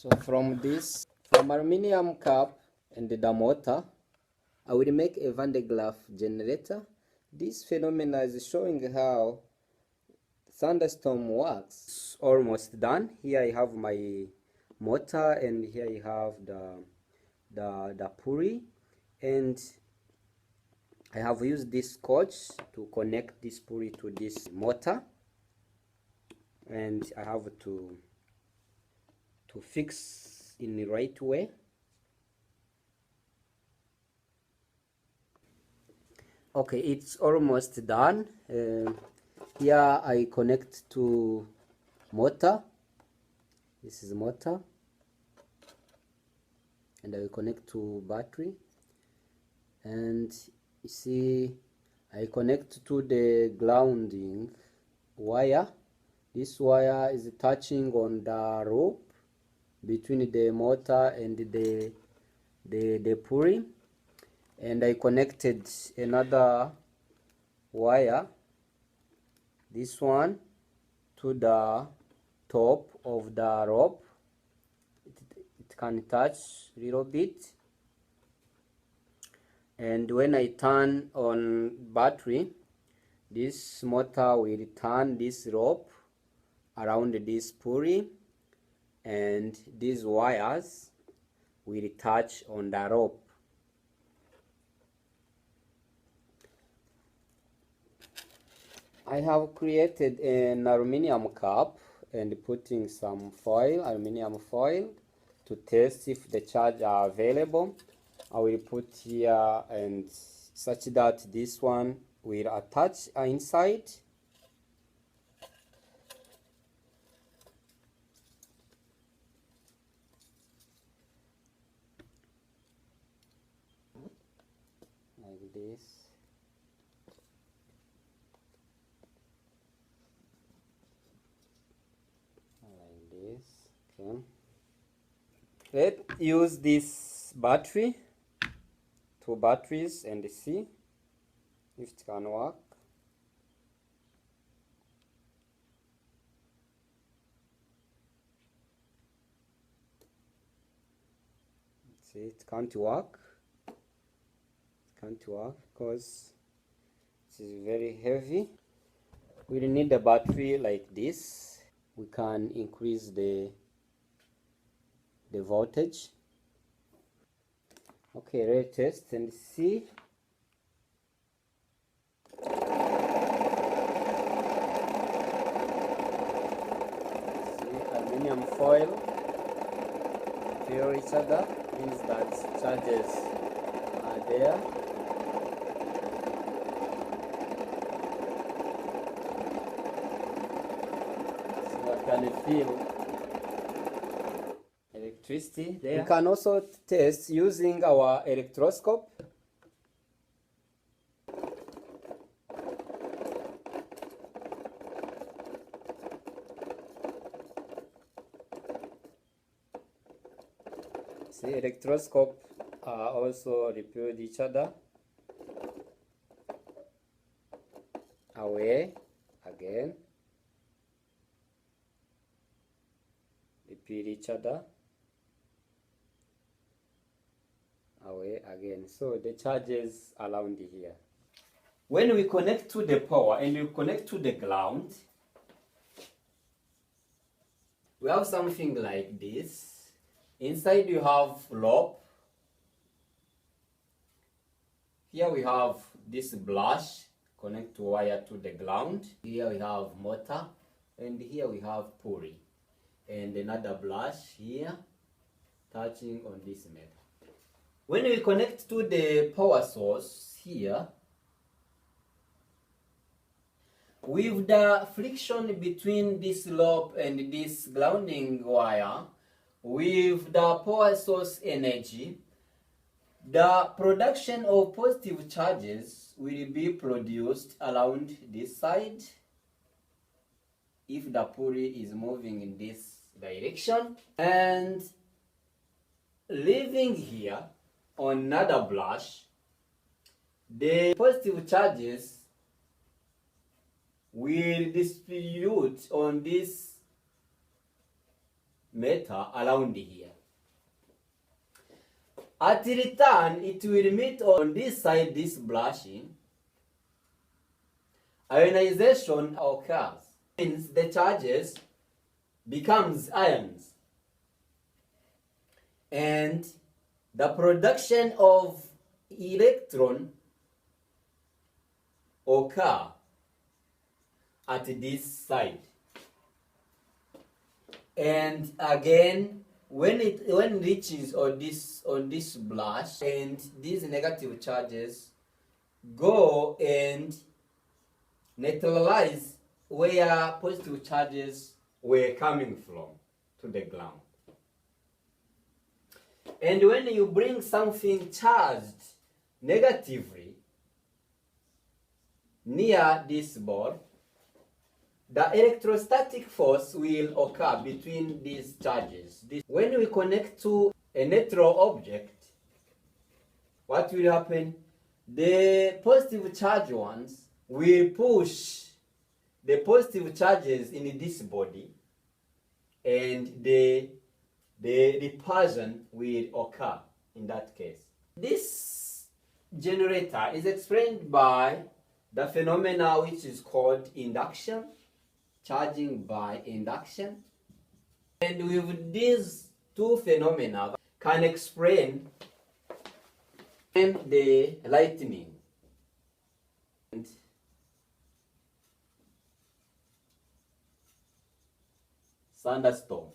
So from aluminium cup and the motor, I will make a Van de Graaff generator. This phenomenon is showing how thunderstorm works. It's almost done. Here I have my motor, and here I have the pulley, and I have used this scotch to connect this pulley to this motor, and I have to fix in the right way. Okay, it's almost done. Here I connect to motor. This is motor, and I will connect to battery, and you see I connect to the grounding wire. This wire is touching on the rope between the motor and the pulley, and I connected another wire, this one, to the top of the rope. It can touch a little bit, and when I turn on battery, this motor will turn this rope around this pulley, and these wires will touch on the rope. I have created an aluminum cup and putting some foil, aluminum foil, to test if the charge are available. I will put here and such that this one will attach inside. Like this. Like this. Okay. Let's use this battery, 2 batteries, and see if it can work. See, it can't work. It can't work because it is very heavy. We need a battery like this. We can increase the voltage. Okay, let's test and see. See, aluminum foil feel each other, means that charges are there. So I can feel electricity there. We can also test using our electroscope. See, electroscope also repel each other. Away again. Repeat each other. Away again. So the charges around here. When we connect to the power and we connect to the ground, we have something like this. Inside you have rope. Here we have this brush, connect wire to the ground. Here we have motor, and here we have pulley, and another brush here touching on this metal. When we connect to the power source here, with the friction between this rope and this grounding wire, with the power source energy, the production of positive charges will be produced around this side if the pulley is moving in this direction, and leaving here on another brush, the positive charges will distribute on this matter around here. At return, it will meet on this side, this blushing. Ionization occurs. Means the charges becomes ions. And the production of electron occur at this side. And again, when it reaches on this blush, and these negative charges go and neutralize where positive charges were coming from to the ground. And when you bring something charged negatively near this ball, the electrostatic force will occur between these charges. When we connect to a neutral object, what will happen? The positive charge ones will push the positive charges in this body, and the repulsion will occur in that case. This generator is explained by the phenomena which is called induction, charging by induction. And with these two phenomena can explain the lightning. And thunderstorm.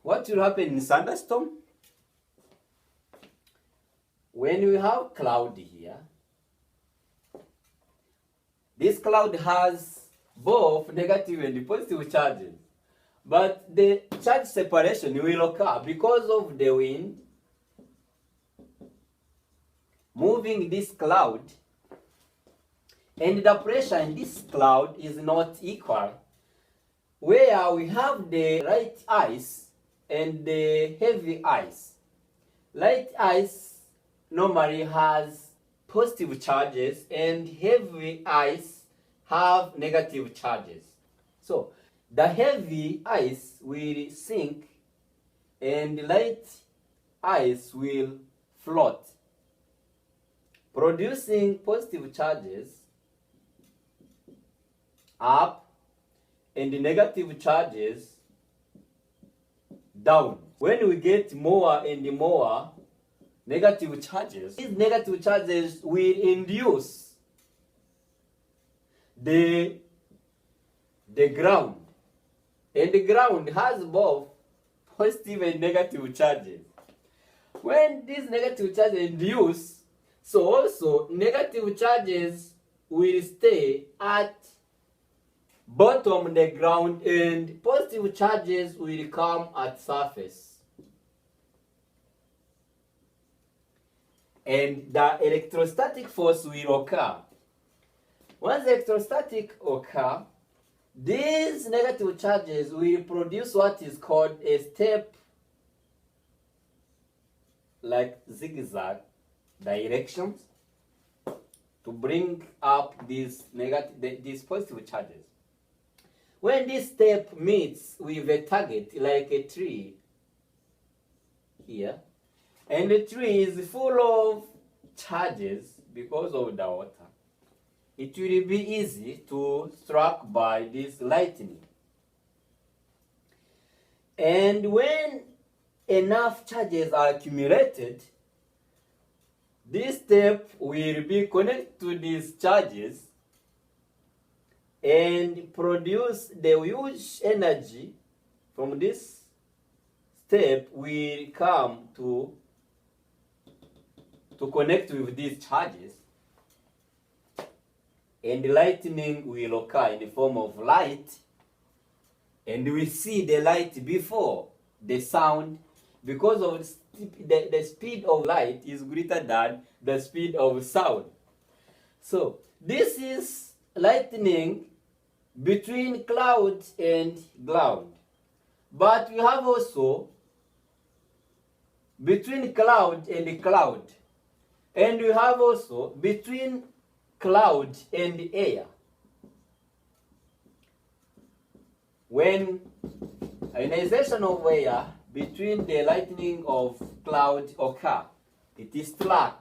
What will happen in thunderstorm? When we have cloud here, this cloud has both negative and positive charges, but the charge separation will occur because of the wind moving this cloud, and the pressure in this cloud is not equal, where we have the light ice and the heavy ice. Light ice normally has positive charges, and heavy ice have negative charges. So the heavy ice will sink and light ice will float, producing positive charges up and negative charges down. When we get more and more negative charges, these negative charges will induce the ground, and the ground has both positive and negative charges. When these negative charges induce, so also negative charges will stay at bottom of the ground, and positive charges will come at surface. And the electrostatic force will occur. Once the electrostatic occur, these negative charges will produce what is called a step, like zigzag directions, to bring up these positive charges. When this step meets with a target, like a tree here, and the tree is full of charges because of the water, it will be easy to struck by this lightning. And when enough charges are accumulated, this step will be connected to these charges and produce the huge energy from this step will come to connect with these charges, and lightning will occur in the form of light, and we see the light before the sound, because of the speed of light is greater than the speed of sound. So this is lightning between cloud and ground. But we have also between cloud and cloud, and we have also between cloud and air. when ionization of air between the lightning of cloud occur, it is slack.